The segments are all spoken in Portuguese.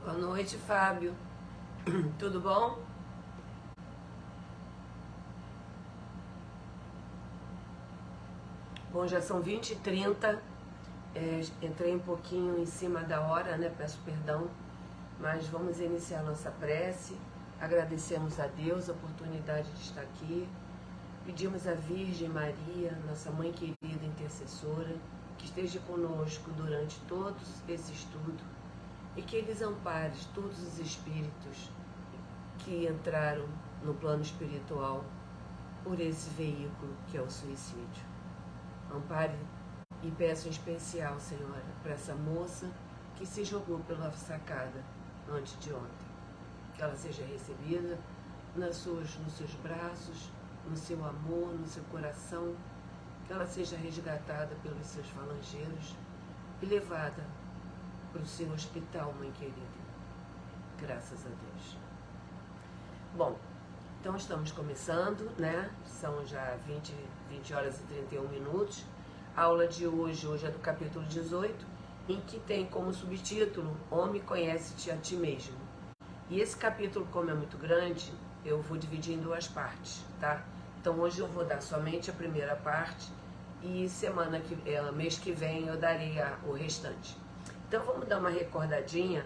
Boa noite, Fábio. Tudo bom? Bom, já são 20h30. Entrei um pouquinho em cima da hora, né? Peço perdão. Mas vamos iniciar nossa prece. Agradecemos a Deus a oportunidade de estar aqui. Pedimos à Virgem Maria, nossa mãe querida intercessora, que esteja conosco durante todo esse estudo e que eles amparem todos os espíritos que entraram no plano espiritual por esse veículo que é o suicídio. Ampare e peço em especial, Senhora, para essa moça que se jogou pela sacada antes de ontem. Que ela seja recebida nos seus braços, no seu amor, no seu coração, que ela seja resgatada pelos seus falangeiros e levada para o seu hospital, mãe querida. Graças a Deus. Bom, então estamos começando, né? São já 20 horas e 31 minutos. A aula de hoje é do capítulo 18, em que tem como subtítulo Homem, conhece-te a ti mesmo. E esse capítulo, como é muito grande, eu vou dividir em duas partes, tá? Então hoje eu vou dar somente a primeira parte e mês que vem eu darei o restante. Então vamos dar uma recordadinha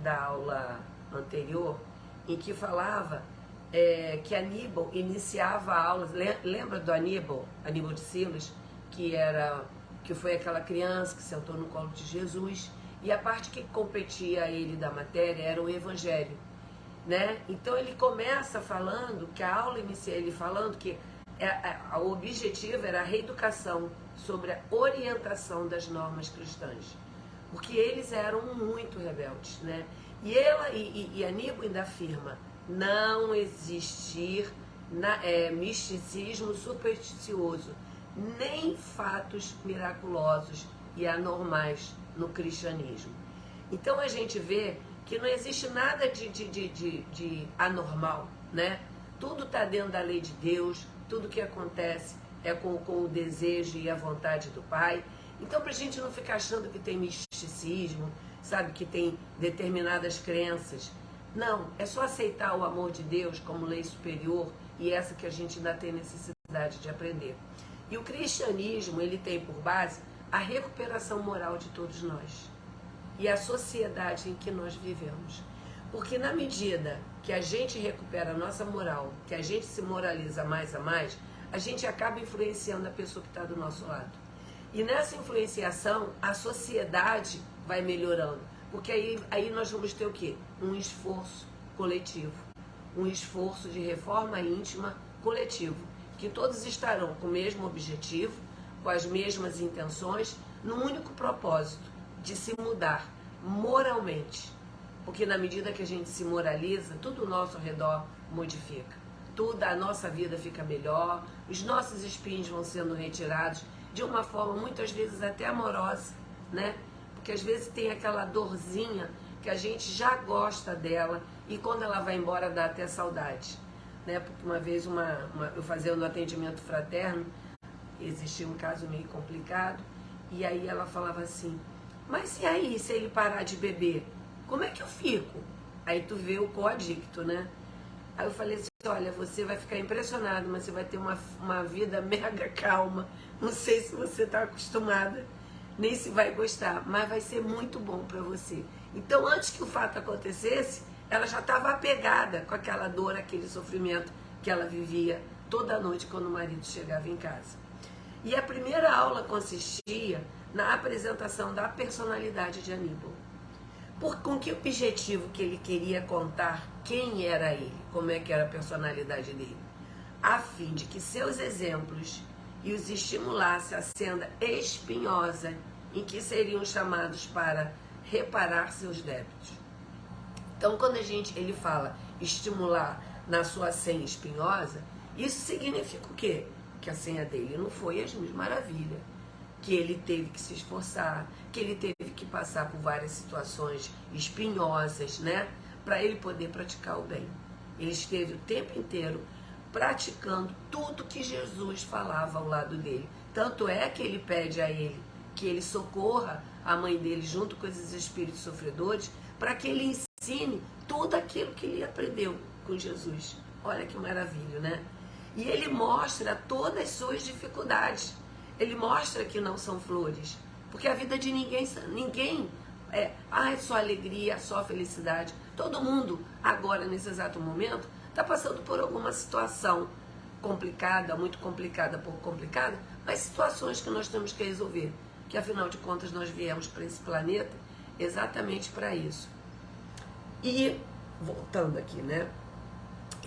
da aula anterior, em que falava que Aníbal iniciava a aula. Lembra do Aníbal de Silos, que foi aquela criança que sentou no colo de Jesus, e a parte que competia a ele da matéria era o Evangelho, né? Então ele começa falando que a aula inicia ele falando que o objetivo era a reeducação sobre a orientação das normas cristãs, porque eles eram muito rebeldes, né? E Aníbal ainda afirma não existir misticismo supersticioso, nem fatos miraculosos e anormais no cristianismo. Então a gente vê que não existe nada de anormal, né? Tudo está dentro da lei de Deus, tudo que acontece é com o desejo e a vontade do Pai. Então, para a gente não ficar achando que tem misticismo, sabe, que tem determinadas crenças. Não, é só aceitar o amor de Deus como lei superior, e essa que a gente ainda tem necessidade de aprender. E o cristianismo, ele tem por base a recuperação moral de todos nós e a sociedade em que nós vivemos. Porque na medida que a gente recupera a nossa moral, que a gente se moraliza mais a mais, a gente acaba influenciando a pessoa que está do nosso lado. E nessa influenciação, a sociedade vai melhorando. Porque aí nós vamos ter o quê? Um esforço coletivo. Um esforço de reforma íntima coletivo. Que todos estarão com o mesmo objetivo, com as mesmas intenções, num único propósito, de se mudar moralmente. Porque na medida que a gente se moraliza, tudo ao nosso redor modifica. Tudo, a nossa vida fica melhor, os nossos espinhos vão sendo retirados de uma forma muitas vezes até amorosa, né? Porque às vezes tem aquela dorzinha que a gente já gosta dela e quando ela vai embora dá até saudade, né? Porque uma vez eu fazendo atendimento fraterno, existia um caso meio complicado e aí ela falava assim, mas e aí se ele parar de beber, como é que eu fico? Aí tu vê o coadicto, né? Aí eu falei assim, olha, você vai ficar impressionado, mas você vai ter uma vida mega calma. Não sei se você está acostumada, nem se vai gostar, mas vai ser muito bom para você. Então, antes que o fato acontecesse, ela já estava apegada com aquela dor, aquele sofrimento que ela vivia toda noite quando o marido chegava em casa. E a primeira aula consistia na apresentação da personalidade de Aníbal. Com que objetivo que ele queria contar quem era ele, como é que era a personalidade dele, a fim de que seus exemplos e os estimulasse a senda espinhosa em que seriam chamados para reparar seus débitos. Então, quando ele fala estimular na sua senha espinhosa, isso significa o quê? Que a senha dele não foi as mil maravilhas, que ele teve que se esforçar, que ele teve que passar por várias situações espinhosas, né? Para ele poder praticar o bem. Ele esteve o tempo inteiro praticando tudo que Jesus falava ao lado dele. Tanto é que ele pede a ele que ele socorra a mãe dele junto com esses espíritos sofredores, para que ele ensine tudo aquilo que ele aprendeu com Jesus. Olha que maravilha, né? E ele mostra todas as suas dificuldades. Ele mostra que não são flores. Porque a vida de ninguém é só alegria, só felicidade. Todo mundo, agora, nesse exato momento, está passando por alguma situação complicada, muito complicada, pouco complicada, mas situações que nós temos que resolver. Que afinal de contas nós viemos para esse planeta exatamente para isso. E, voltando aqui, né?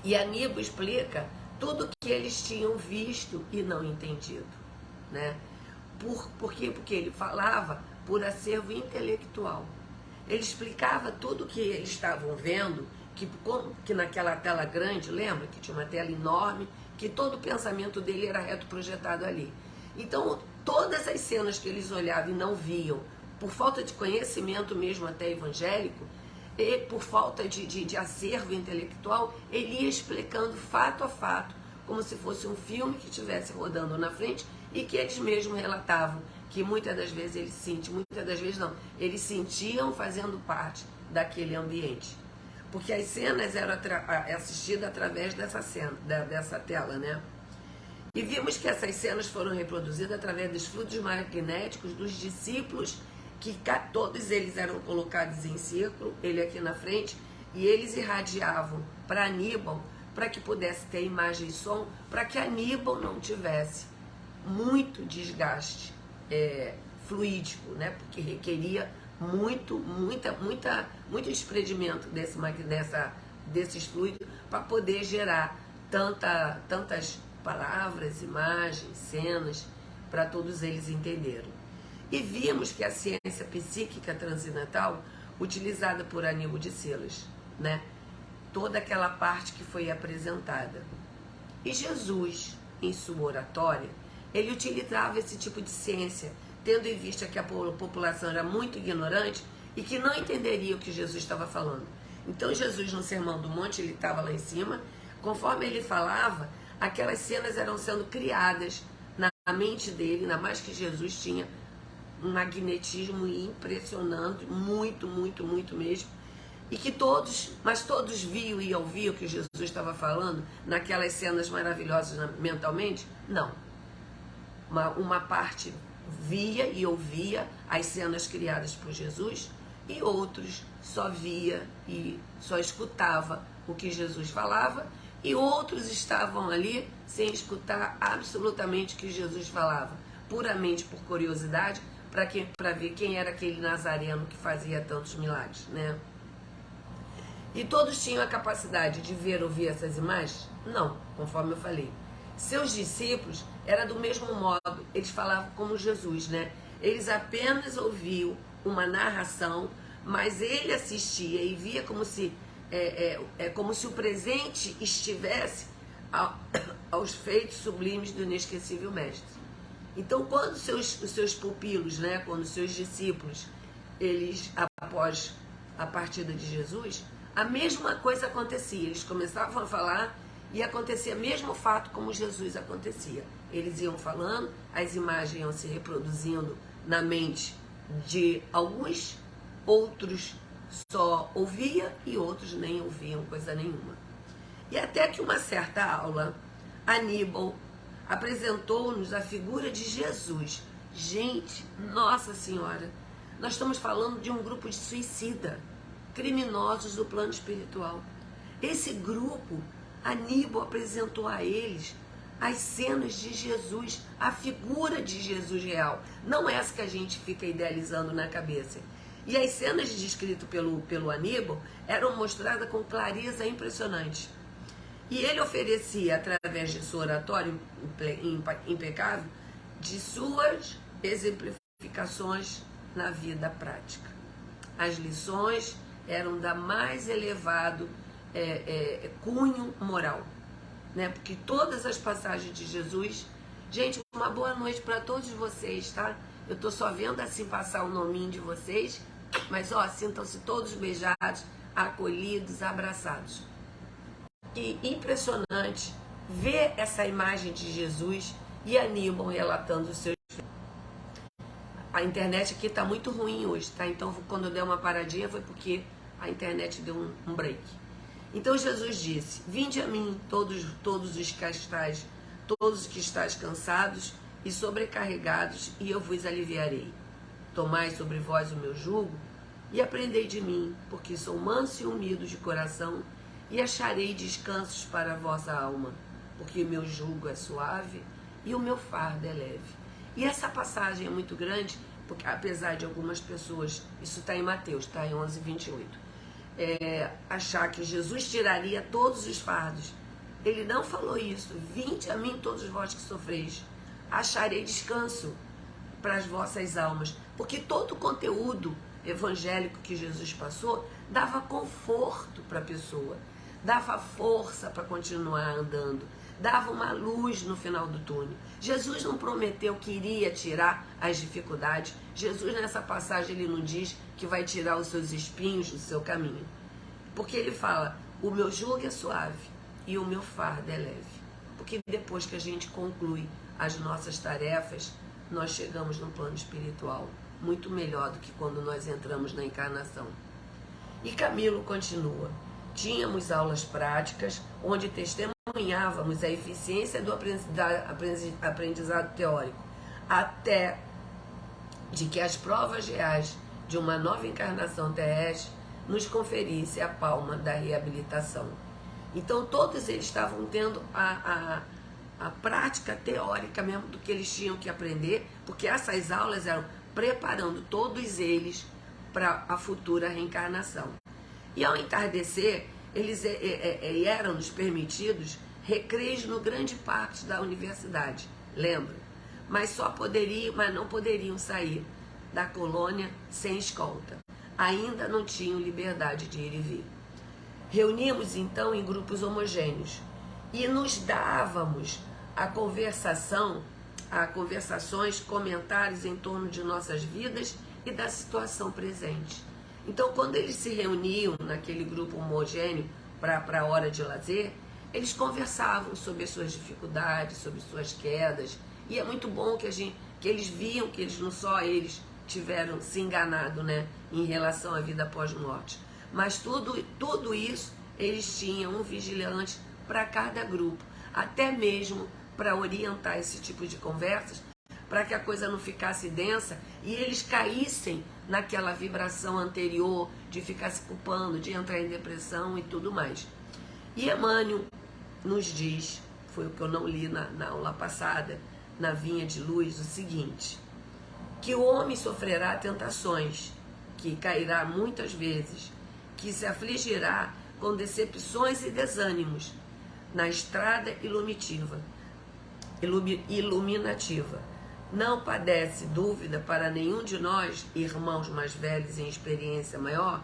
E Aníbal explica tudo que eles tinham visto e não entendido, né? Por quê? Porque ele falava por acervo intelectual. Ele explicava tudo que eles estavam vendo, que naquela tela grande, lembra? Que tinha uma tela enorme, que todo o pensamento dele era reto projetado ali. Então, todas as cenas que eles olhavam e não viam, por falta de conhecimento mesmo até evangélico, e por falta de acervo intelectual, ele ia explicando fato a fato, como se fosse um filme que estivesse rodando na frente e que eles mesmos relatavam que muitas das vezes eles sentiam, muitas das vezes não, eles sentiam fazendo parte daquele ambiente. Porque as cenas eram assistidas através dessa tela, né? E vimos que essas cenas foram reproduzidas através dos fluidos magnéticos dos discípulos, que todos eles eram colocados em círculo, ele aqui na frente, e eles irradiavam para Aníbal, para que pudesse ter imagem e som, para que Aníbal não tivesse muito desgaste fluídico, né? Porque requeria muito desprendimento desses fluidos para poder gerar tantas palavras, imagens, cenas, para todos eles entenderem. E vimos que a ciência psíquica transcendental, utilizada por Aníbal de Silas, né? Toda aquela parte que foi apresentada. E Jesus, em sua oratória, ele utilizava esse tipo de ciência, tendo em vista que a população era muito ignorante e que não entenderia o que Jesus estava falando. Então Jesus, no Sermão do Monte, ele estava lá em cima, conforme ele falava, aquelas cenas eram sendo criadas na mente dele, ainda mais que Jesus tinha um magnetismo impressionante, muito mesmo, e que todos viam e ouviam o que Jesus estava falando naquelas cenas maravilhosas mentalmente? Não. Uma parte via e ouvia as cenas criadas por Jesus e outros só via e só escutava o que Jesus falava e outros estavam ali sem escutar absolutamente o que Jesus falava, puramente por curiosidade, para ver quem era aquele nazareno que fazia tantos milagres, né? E todos tinham a capacidade de ver ou ouvir essas imagens? Não, conforme eu falei. Seus discípulos era do mesmo modo, eles falavam como Jesus, né? Eles apenas ouviam uma narração, mas ele assistia e via como se o presente estivesse aos feitos sublimes do inesquecível mestre. Então, quando os seus pupilos, né, quando os seus discípulos, eles, após a partida de Jesus, a mesma coisa acontecia. Eles começavam a falar e acontecia o mesmo fato como Jesus acontecia. Eles iam falando, as imagens iam se reproduzindo na mente de alguns, outros só ouvia e outros nem ouviam coisa nenhuma. E até que uma certa aula, Aníbal apresentou-nos a figura de Jesus. Gente, Nossa Senhora, nós estamos falando de um grupo de suicida, criminosos do plano espiritual. Esse grupo, Aníbal apresentou a eles as cenas de Jesus, a figura de Jesus real, não essa que a gente fica idealizando na cabeça. E as cenas descritas pelo Aníbal eram mostradas com clareza impressionante. E ele oferecia, através de sua oratória impecável, de suas exemplificações na vida prática. As lições eram da mais elevado cunho moral, né? Porque todas as passagens de Jesus... Gente, uma boa noite para todos vocês, tá? Eu tô só vendo assim passar o nominho de vocês, mas ó, sintam-se todos beijados, acolhidos, abraçados. E impressionante ver essa imagem de Jesus e Aníbal relatando os seus... A internet aqui está muito ruim hoje, tá? Então, quando eu der uma paradinha foi porque a internet deu um break. Então Jesus disse: vinde a mim, todos os que estáis, todos os que estáis cansados e sobrecarregados, e eu vos aliviarei. Tomai sobre vós o meu jugo e aprendei de mim, porque sou manso e humilde de coração, e acharei descansos para a vossa alma, porque o meu jugo é suave e o meu fardo é leve. E essa passagem é muito grande, porque apesar de algumas pessoas, isso está em Mateus, está em 11:28, achar que Jesus tiraria todos os fardos. Ele não falou isso. Vinde a mim todos vós que sofreis, acharei descanso para as vossas almas. Porque todo o conteúdo evangélico que Jesus passou dava conforto para a pessoa, dava força para continuar andando, dava uma luz no final do túnel. Jesus não prometeu que iria tirar as dificuldades. Jesus, nessa passagem, ele não diz que vai tirar os seus espinhos do seu caminho. Porque ele fala: o meu jugo é suave e o meu fardo é leve. Porque depois que a gente conclui as nossas tarefas, nós chegamos no plano espiritual muito melhor do que quando nós entramos na encarnação. E Camilo continua: tínhamos aulas práticas onde testemunhávamos a eficiência do aprendizado teórico, até de que as provas reais de uma nova encarnação terrestre nos conferisse a palma da reabilitação. Então todos eles estavam tendo a prática teórica mesmo do que eles tinham que aprender, porque essas aulas eram preparando todos eles para a futura reencarnação. E ao entardecer, eles eram-nos permitidos recreios no grande pátio da universidade, lembra? Mas não poderiam sair da colônia sem escolta. Ainda não tinham liberdade de ir e vir. Reuníamos então em grupos homogêneos e nos dávamos conversações, comentários em torno de nossas vidas e da situação presente. Então, quando eles se reuniam naquele grupo homogêneo para a hora de lazer, eles conversavam sobre as suas dificuldades, sobre suas quedas. E é muito bom que eles viam que eles não só eles tiveram se enganado, né, em relação à vida pós-morte. Mas tudo isso, eles tinham um vigilante para cada grupo, até mesmo para orientar esse tipo de conversas, para que a coisa não ficasse densa e eles caíssem naquela vibração anterior de ficar se culpando, de entrar em depressão e tudo mais. E Emmanuel nos diz, foi o que eu não li na aula passada, na Vinha de Luz, o seguinte: que o homem sofrerá tentações, que cairá muitas vezes, que se afligirá com decepções e desânimos na estrada iluminativa. Não padece dúvida para nenhum de nós, irmãos mais velhos em experiência maior.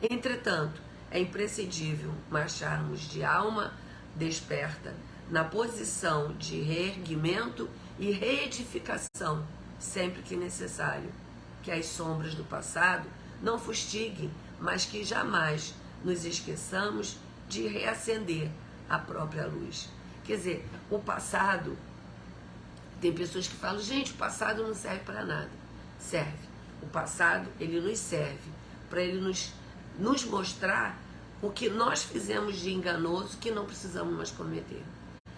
Entretanto, é imprescindível marcharmos de alma desperta, na posição de reerguimento e reedificação, sempre que necessário. Que as sombras do passado não fustiguem, mas que jamais nos esqueçamos de reacender a própria luz. Quer dizer, o passado, tem pessoas que falam: gente, o passado não serve para nada. Serve. O passado, ele nos serve para ele nos mostrar o que nós fizemos de enganoso que não precisamos mais cometer.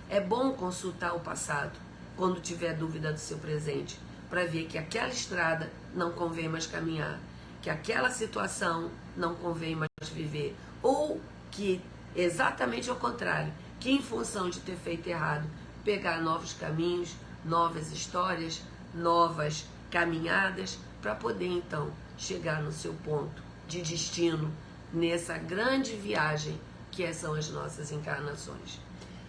É bom consultar o passado quando tiver dúvida do seu presente, para ver que aquela estrada não convém mais caminhar, que aquela situação não convém mais viver, ou que, exatamente ao contrário, que em função de ter feito errado, pegar novos caminhos, novas histórias, novas caminhadas, para poder então chegar no seu ponto de destino, nessa grande viagem que são as nossas encarnações.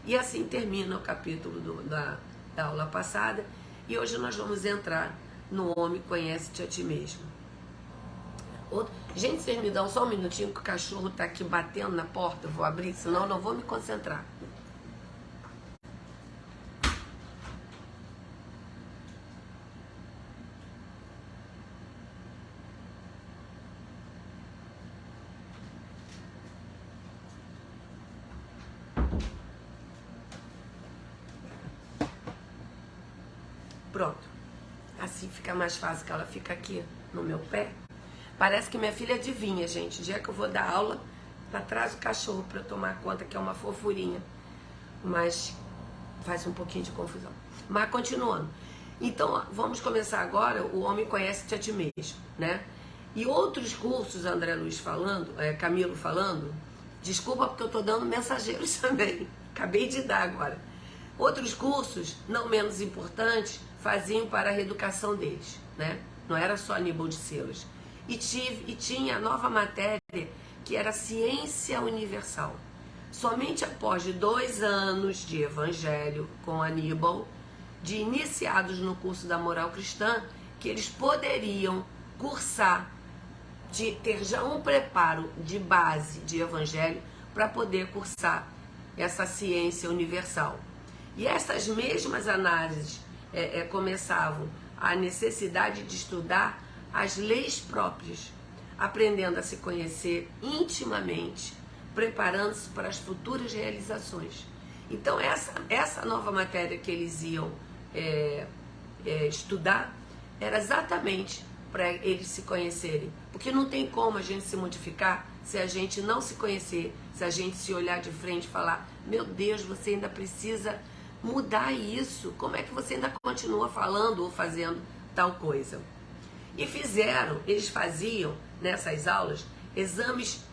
E assim termina o capítulo da aula passada, e hoje nós vamos entrar no Homem Conhece-te a Ti Mesmo. Gente, vocês me dão só um minutinho que o cachorro está aqui batendo na porta, eu vou abrir, senão eu não vou me concentrar. Pronto. Assim fica mais fácil, que ela fica aqui no meu pé. Parece que minha filha adivinha, gente. O dia que eu vou dar aula, ela traz o cachorro para eu tomar conta, que é uma fofurinha. Mas faz um pouquinho de confusão. Mas continuando. Então, vamos começar agora, o Homem Conhece-te a Ti Mesmo, né? E outros cursos, André Luiz falando, Camilo falando, desculpa porque eu estou dando mensageiros também, acabei de dar agora. Outros cursos, não menos importantes, faziam para a reeducação deles, né? Não era só Aníbal de Silas. E tinha a nova matéria, que era Ciência Universal. Somente após de 2 anos de evangelho com Aníbal, de iniciados no curso da moral cristã, que eles poderiam cursar, de ter já um preparo de base de evangelho para poder cursar essa ciência universal. E essas mesmas análises começavam a necessidade de estudar as leis próprias, aprendendo a se conhecer intimamente, preparando-se para as futuras realizações. Então essa nova matéria que eles iam estudar era exatamente para eles se conhecerem, porque não tem como a gente se modificar se a gente não se conhecer, se a gente se olhar de frente e falar, meu Deus, você ainda precisa mudar isso, como é que você ainda continua falando ou fazendo tal coisa? E eles faziam nessas aulas exames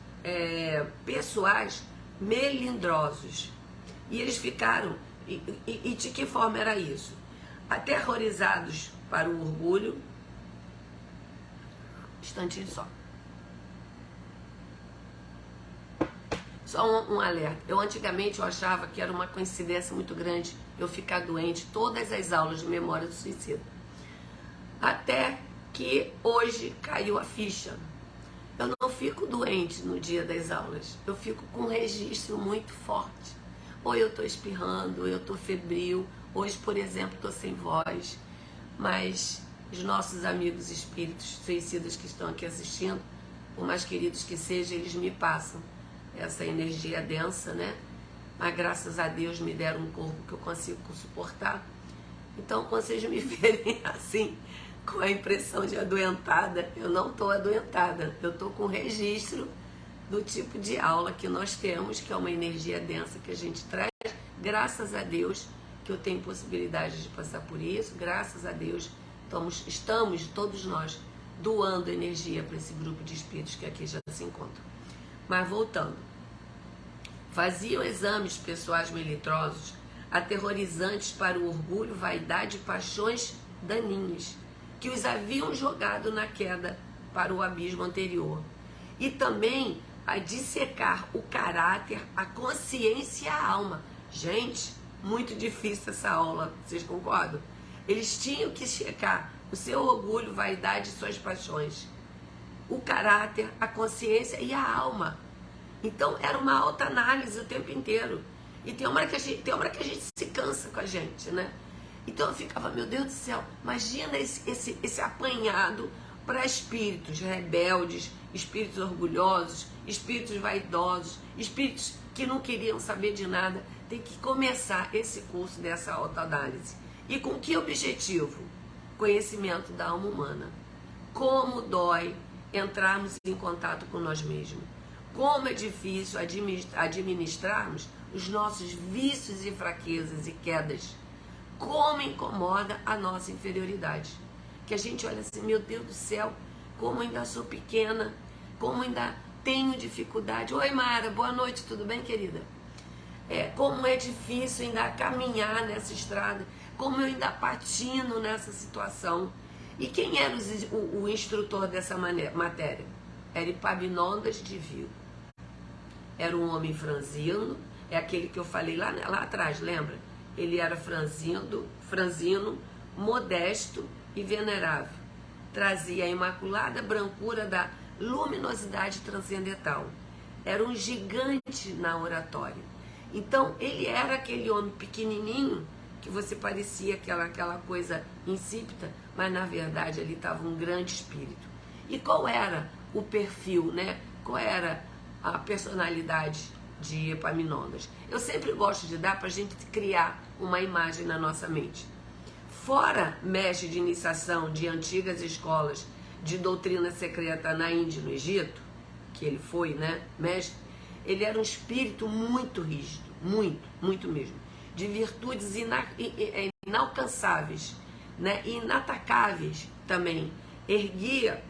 pessoais melindrosos, e eles ficaram, e de que forma era isso? Aterrorizados para o orgulho. Instantinho só. Só um alerta. Antigamente eu achava que era uma coincidência muito grande eu ficar doente todas as aulas de memória do suicida. Até que hoje caiu a ficha. Eu não fico doente no dia das aulas. Eu fico com um registro muito forte. Ou eu estou espirrando, ou eu estou febril. Hoje, por exemplo, estou sem voz. Mas os nossos amigos espíritos suicidas que estão aqui assistindo, por mais queridos que sejam, eles me passam essa energia densa, né? Mas graças a Deus me deram um corpo que eu consigo suportar. Então, quando vocês me verem assim, com a impressão de adoentada, eu não estou adoentada, eu estou com registro do tipo de aula que nós temos, que é uma energia densa que a gente traz. Graças a Deus que eu tenho possibilidade de passar por isso, graças a Deus estamos todos nós doando energia para esse grupo de espíritos que aqui já se encontram. Mas voltando, faziam exames pessoais melindrosos, aterrorizantes para o orgulho, vaidade e paixões daninhas, que os haviam jogado na queda para o abismo anterior. E também a dissecar o caráter, a consciência e a alma. Gente, muito difícil essa aula, vocês concordam? Eles tinham que checar o seu orgulho, vaidade e suas paixões, o caráter, a consciência e a alma. Então era uma autoanálise o tempo inteiro. E tem uma hora que a gente se cansa com a gente, né? Então eu ficava, meu Deus do céu, imagina esse apanhado para espíritos rebeldes, espíritos orgulhosos, espíritos vaidosos, espíritos que não queriam saber de nada. Tem que começar esse curso dessa autoanálise. E com que objetivo? Conhecimento da alma humana. Como dói entrarmos em contato com nós mesmos. Como é difícil administrarmos os nossos vícios e fraquezas e quedas. Como incomoda a nossa inferioridade. Que a gente olha assim, meu Deus do céu, como ainda sou pequena, como ainda tenho dificuldade. Oi, Mara, boa noite, tudo bem, querida? Como é difícil ainda caminhar nessa estrada, como eu ainda patino nessa situação. E quem era o instrutor dessa matéria? Era Epaminondas de Vigo. Era um homem franzino, é aquele que eu falei lá atrás, lembra? Ele era franzino, modesto e venerável. Trazia a imaculada brancura da luminosidade transcendental. Era um gigante na oratória. Então, ele era aquele homem pequenininho, que você parecia aquela coisa insípida, mas na verdade ali estava um grande espírito. E qual era o perfil, né? Qual era a personalidade de Epaminondas? Eu sempre gosto de dar para a gente criar uma imagem na nossa mente. Fora mestre de iniciação de antigas escolas de doutrina secreta na Índia e no Egito, que ele foi, né, mestre, ele era um espírito muito rígido, muito mesmo, de virtudes inalcançáveis, né, inatacáveis também, erguia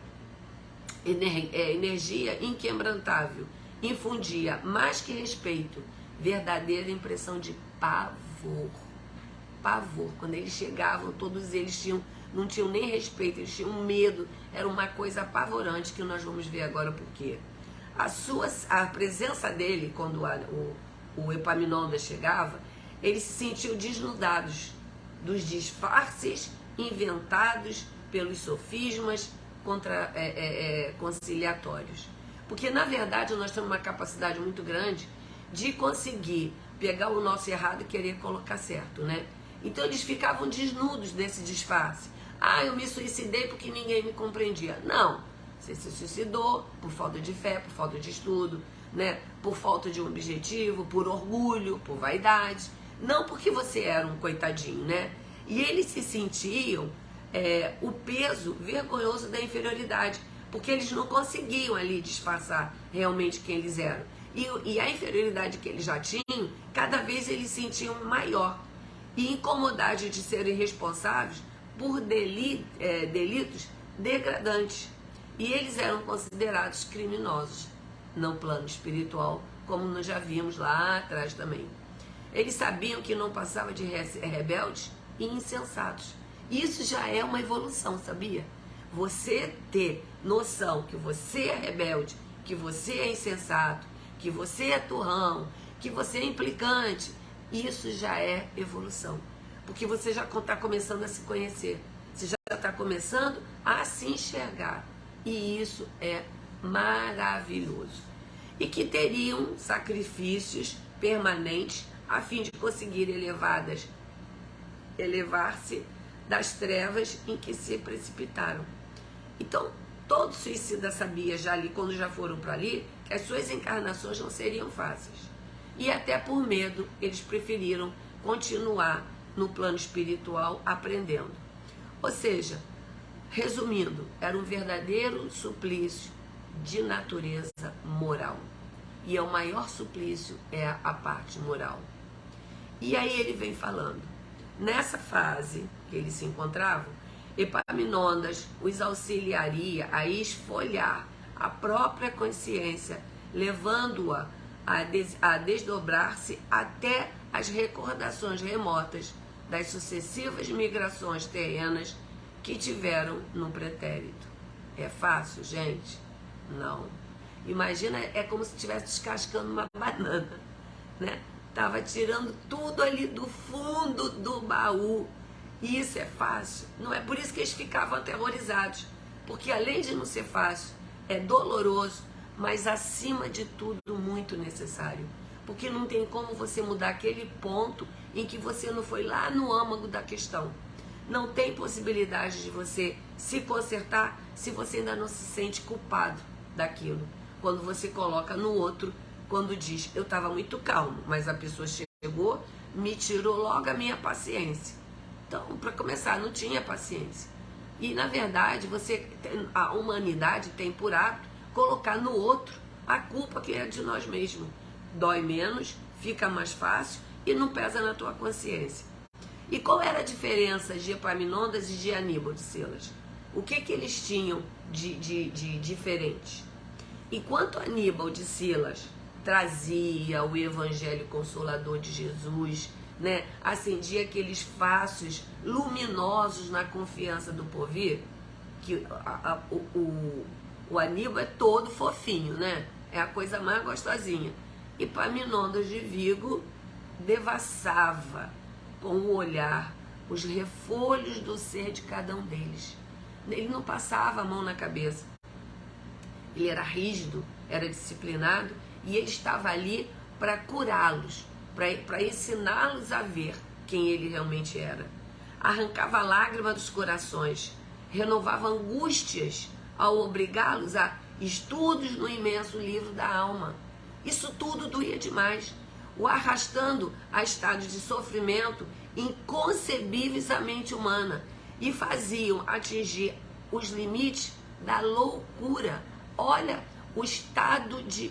energia inquebrantável, infundia mais que respeito, verdadeira impressão de pavor. Quando eles chegavam, todos eles não tinham nem respeito, eles tinham medo, era uma coisa apavorante, que nós vamos ver agora por quê. A presença dele, quando o Epaminondas chegava, eles se sentiam desnudados dos disfarces inventados pelos sofismas conciliatórios. Porque, na verdade, nós temos uma capacidade muito grande de conseguir pegar o nosso errado e querer colocar certo, né? Então, eles ficavam desnudos desse disfarce. Ah, eu me suicidei porque ninguém me compreendia. Não, você se suicidou por falta de fé, por falta de estudo, né? Por falta de um objetivo, por orgulho, por vaidade. Não porque você era um coitadinho, né? E eles se sentiam o peso vergonhoso da inferioridade, porque eles não conseguiam ali disfarçar realmente quem eles eram. E a inferioridade que eles já tinham, cada vez eles sentiam maior. E incomodade de serem responsáveis por delitos degradantes. E eles eram considerados criminosos no plano espiritual, como nós já vimos lá atrás também. Eles sabiam que não passava de rebeldes e insensatos. Isso já é uma evolução, sabia? Você ter noção que você é rebelde, que você é insensato, que você é turrão, que você é implicante, isso já é evolução. Porque você já está começando a se conhecer. Você já está começando a se enxergar. E isso é maravilhoso. E que teriam sacrifícios permanentes a fim de conseguir elevar-se das trevas em que se precipitaram. Então, todo suicida sabia já ali, quando já foram para ali, que as suas encarnações não seriam fáceis. E até por medo, eles preferiram continuar no plano espiritual aprendendo. Ou seja, resumindo, era um verdadeiro suplício de natureza moral. E o maior suplício é a parte moral. E aí ele vem falando, nessa fase que eles se encontravam, Epaminondas os auxiliaria a esfolhar a própria consciência, levando-a a desdobrar-se até as recordações remotas das sucessivas migrações terrenas que tiveram no pretérito. É fácil, gente? Não. Imagina, é como se estivesse descascando uma banana, né? Tava tirando tudo ali do fundo do baú. E isso é fácil? Não é por isso que eles ficavam aterrorizados. Porque além de não ser fácil, é doloroso, mas acima de tudo muito necessário. Porque não tem como você mudar aquele ponto em que você não foi lá no âmago da questão. Não tem possibilidade de você se consertar se você ainda não se sente culpado daquilo. Quando você coloca no outro, quando diz, eu estava muito calmo, mas a pessoa chegou, me tirou logo a minha paciência. Então, para começar, não tinha paciência. E, na verdade, a humanidade tem por hábito colocar no outro a culpa que é de nós mesmos. Dói menos, fica mais fácil e não pesa na tua consciência. E qual era a diferença de Epaminondas e de Aníbal de Silas? O que eles tinham de diferente? Enquanto Aníbal de Silas trazia o evangelho consolador de Jesus, né, acendia aqueles faços luminosos na confiança do porvir, que o Aníbal é todo fofinho, né? É a coisa mais gostosinha. E Epaminondas de Vigo devassava com o olhar os refolhos do ser de cada um deles. Ele não passava a mão na cabeça. Ele era rígido, era disciplinado e ele estava ali para curá-los, para ensiná-los a ver quem ele realmente era. Arrancava a lágrima dos corações, renovava angústias ao obrigá-los a estudos no imenso livro da alma. Isso tudo doía demais, o arrastando a estados de sofrimento inconcebíveis à mente humana e faziam atingir os limites da loucura. Olha o estado de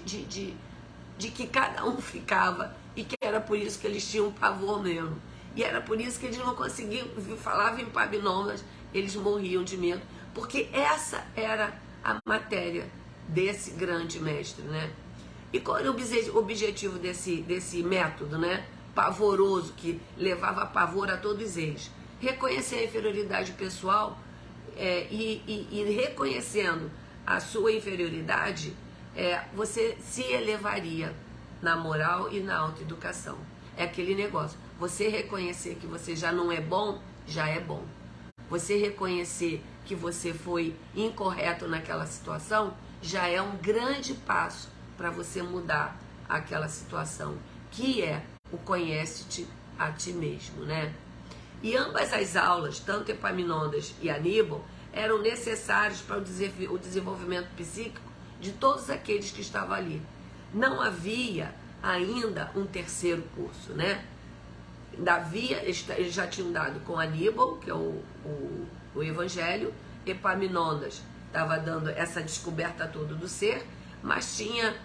que cada um ficava, e que era por isso que eles tinham pavor mesmo. E era por isso que eles não conseguiam, falavam em Epaminondas, eles morriam de medo, porque essa era a matéria desse grande mestre, né? E qual era o objetivo desse método, né? Pavoroso, que levava pavor a todos eles? Reconhecer a inferioridade pessoal, e reconhecendo a sua inferioridade, você se elevaria na moral e na autoeducação. É aquele negócio, você reconhecer que você já não é bom, já é bom. Você reconhecer que você foi incorreto naquela situação, já é um grande passo para você mudar aquela situação, que é o conhece-te a ti mesmo, né? E ambas as aulas, tanto Epaminondas e Aníbal, eram necessários para o desenvolvimento psíquico de todos aqueles que estavam ali. Não havia ainda um terceiro curso, né? Eles já tinham dado com Aníbal, que é o Evangelho. Epaminondas estava dando essa descoberta toda do ser, mas tinha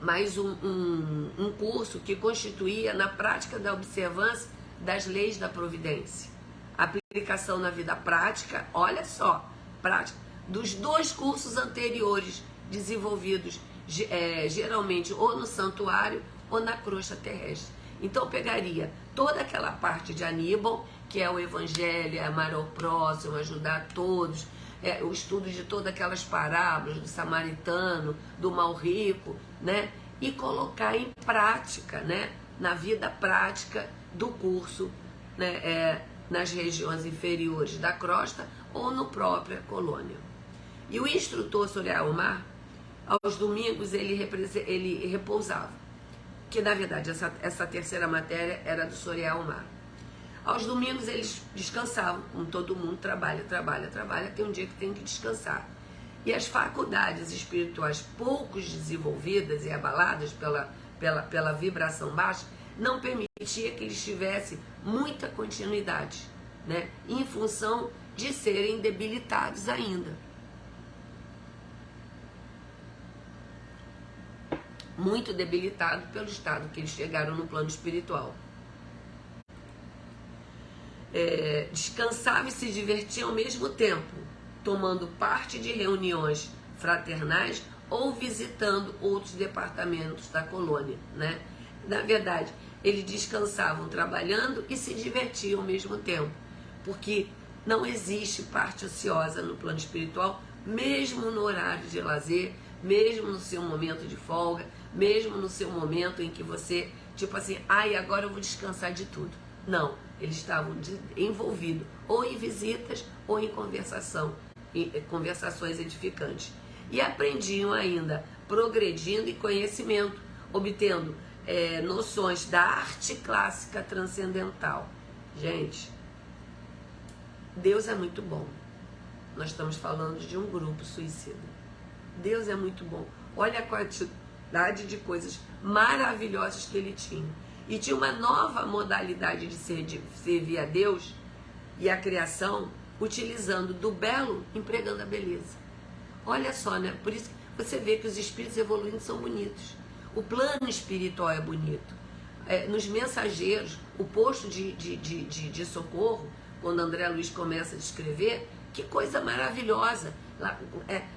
mais um curso que constituía na prática da observância das leis da providência. Aplicação na vida prática, olha só, prática, dos dois cursos anteriores desenvolvidos geralmente ou no santuário ou na crosta terrestre. Então pegaria toda aquela parte de Aníbal, que é o Evangelho, é amar ao próximo, ajudar a todos, o estudo de todas aquelas parábolas do samaritano, do mal rico, né? E colocar em prática, né? Na vida prática do curso, né? Nas regiões inferiores da crosta ou no própria colônia. E o instrutor Surya Omar, aos domingos ele repousava, que na verdade essa terceira matéria era do Surya Omar. Aos domingos eles descansavam, como todo mundo trabalha, tem um dia que tem que descansar. E as faculdades espirituais pouco desenvolvidas e abaladas pela vibração baixa, não permitia que eles tivessem muita continuidade, né? Em função de serem debilitados ainda. Muito debilitado pelo estado que eles chegaram no plano espiritual. Descansava e se divertia ao mesmo tempo, tomando parte de reuniões fraternais ou visitando outros departamentos da colônia, né? Na verdade, eles descansavam trabalhando e se divertiam ao mesmo tempo, porque não existe parte ociosa no plano espiritual, mesmo no horário de lazer, mesmo no seu momento de folga, mesmo no seu momento em que você, tipo assim, agora eu vou descansar de tudo. Não, eles estavam envolvidos ou em visitas ou em conversações edificantes. E aprendiam ainda, progredindo em conhecimento, obtendo noções da arte clássica transcendental. Gente, Deus é muito bom. Nós estamos falando de um grupo suicida. Deus é muito bom. Olha a quantidade de coisas maravilhosas que ele tinha. E tinha uma nova modalidade de servir a Deus e a criação, utilizando do belo, empregando a beleza. Olha só, né? Por isso que você vê que os espíritos evoluindo são bonitos. O plano espiritual é bonito. Nos mensageiros, o posto de socorro, quando André Luiz começa a descrever, que coisa maravilhosa. Lá,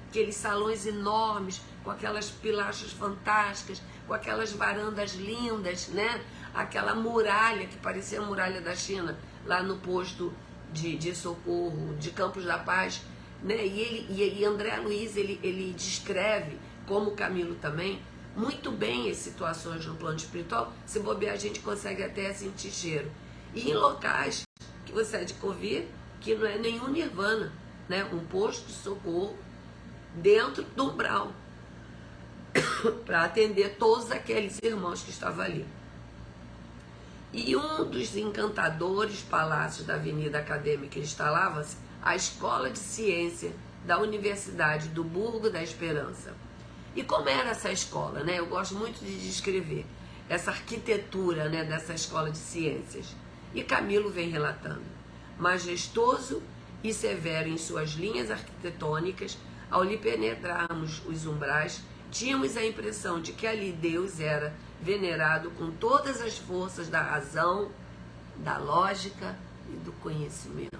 aqueles salões enormes, com aquelas pilastras fantásticas, com aquelas varandas lindas, né? Aquela muralha que parecia a muralha da China, lá no posto de socorro de Campos da Paz, né? E André Luiz, ele descreve, como Camilo também, muito bem as situações no plano espiritual. Se bobear, a gente consegue até sentir cheiro. E em locais que você há de ouvir, que não é nenhum nirvana, né? Um posto de socorro dentro do umbral, para atender todos aqueles irmãos que estavam ali. E um dos encantadores palácios da Avenida Acadêmica instalava-se a Escola de Ciência da Universidade do Burgo da Esperança. E como era essa escola, né? Eu gosto muito de descrever essa arquitetura, né, dessa escola de ciências. E Camilo vem relatando. Majestoso e severo em suas linhas arquitetônicas, ao lhe penetrarmos os umbrais, tínhamos a impressão de que ali Deus era venerado com todas as forças da razão, da lógica e do conhecimento.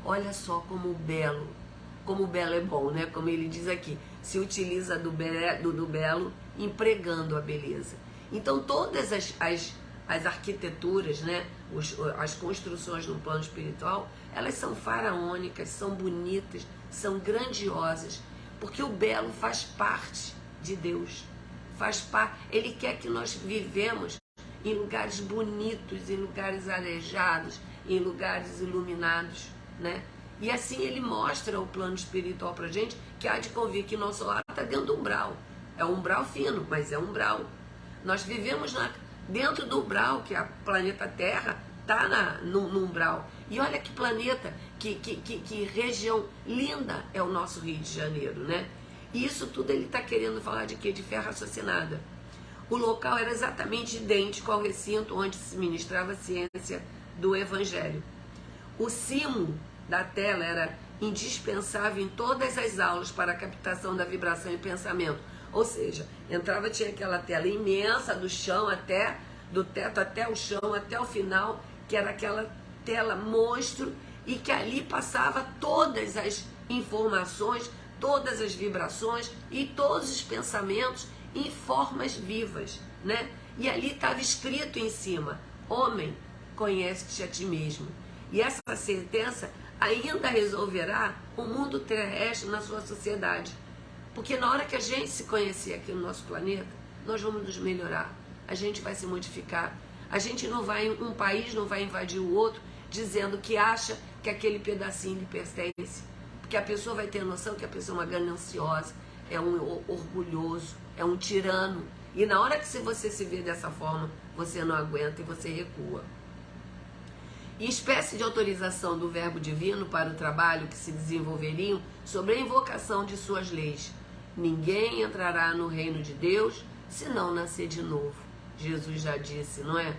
Olha só como o belo é bom, né? Como ele diz aqui, se utiliza do belo empregando a beleza. Então todas as arquiteturas, né? As construções no plano espiritual, elas são faraônicas, são bonitas, são grandiosas, porque o belo faz parte de Deus, faz parte. Ele quer que nós vivemos em lugares bonitos, em lugares arejados, em lugares iluminados, né? E assim ele mostra o plano espiritual pra gente, que há de convir que nosso lar está dentro do umbral. É um umbral fino, mas é um umbral. Nós vivemos dentro do umbral, que é o planeta Terra está no umbral. E olha que planeta, que região linda é o nosso Rio de Janeiro, né? E isso tudo ele está querendo falar de quê? De fé raciocinada. O local era exatamente idêntico ao recinto onde se ministrava a ciência do Evangelho. O cimo da tela era indispensável em todas as aulas para a captação da vibração e pensamento. Ou seja, entrava, tinha aquela tela imensa do chão do teto até o chão, até o final, que era aquela tela monstro, e que ali passava todas as informações, todas as vibrações e todos os pensamentos em formas vivas, né? E ali estava escrito em cima: homem, conhece-te a ti mesmo. E essa sentença ainda resolverá o mundo terrestre na sua sociedade. Porque na hora que a gente se conhecer aqui no nosso planeta, nós vamos nos melhorar. A gente vai se modificar. A gente não vai, um país não vai invadir o outro dizendo que acha que aquele pedacinho lhe pertence. Porque a pessoa vai ter noção que a pessoa é uma gananciosa, é um orgulhoso, é um tirano. E na hora que você se vê dessa forma, você não aguenta e você recua. E espécie de autorização do verbo divino para o trabalho que se desenvolveriam sobre a invocação de suas leis. Ninguém entrará no reino de Deus se não nascer de novo. Jesus já disse, não é?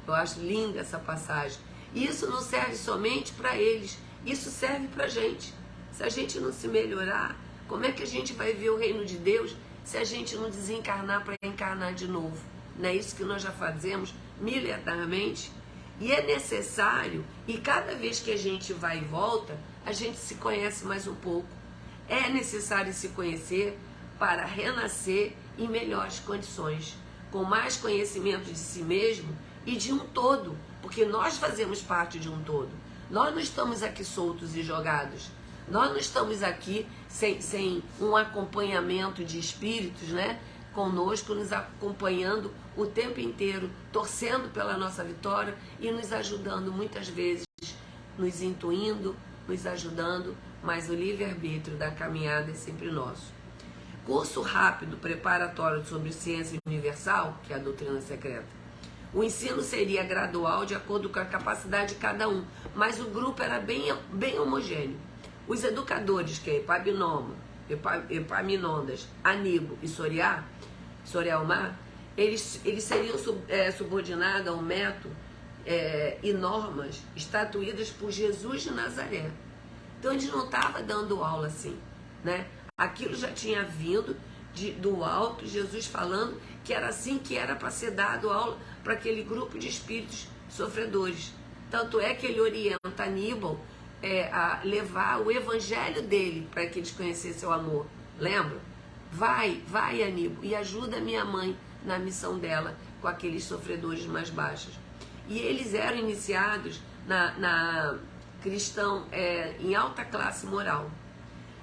Eu acho linda essa passagem. E isso não serve somente para eles, isso serve para a gente. Se a gente não se melhorar, como é que a gente vai ver o reino de Deus se a gente não desencarnar para encarnar de novo? Não é isso que nós já fazemos milenarmente? E é necessário, e cada vez que a gente vai e volta, a gente se conhece mais um pouco. É necessário se conhecer para renascer em melhores condições, com mais conhecimento de si mesmo e de um todo, porque nós fazemos parte de um todo. Nós não estamos aqui soltos e jogados. Nós não estamos aqui sem um acompanhamento de espíritos, né? Conosco, nos acompanhando o tempo inteiro, torcendo pela nossa vitória e nos ajudando muitas vezes, nos intuindo, nos ajudando, mas o livre-arbítrio da caminhada é sempre nosso. Curso rápido preparatório sobre ciência universal, que é a doutrina secreta. O ensino seria gradual de acordo com a capacidade de cada um, mas o grupo era bem homogêneo. Os educadores, que é Epaminondas, Aníbal e Sorialmar, eles seriam subordinados a um método e normas estatuídas por Jesus de Nazaré. Então eles não estavam dando aula assim, né? Aquilo já tinha vindo do alto, Jesus falando que era assim que era para ser dado aula para aquele grupo de espíritos sofredores. Tanto é que ele orienta Aníbal a levar o evangelho dele para que eles conhecessem o amor. Lembra? Vai Aníbal, e ajuda minha mãe na missão dela com aqueles sofredores mais baixos. E eles eram iniciados na cristão em alta classe moral.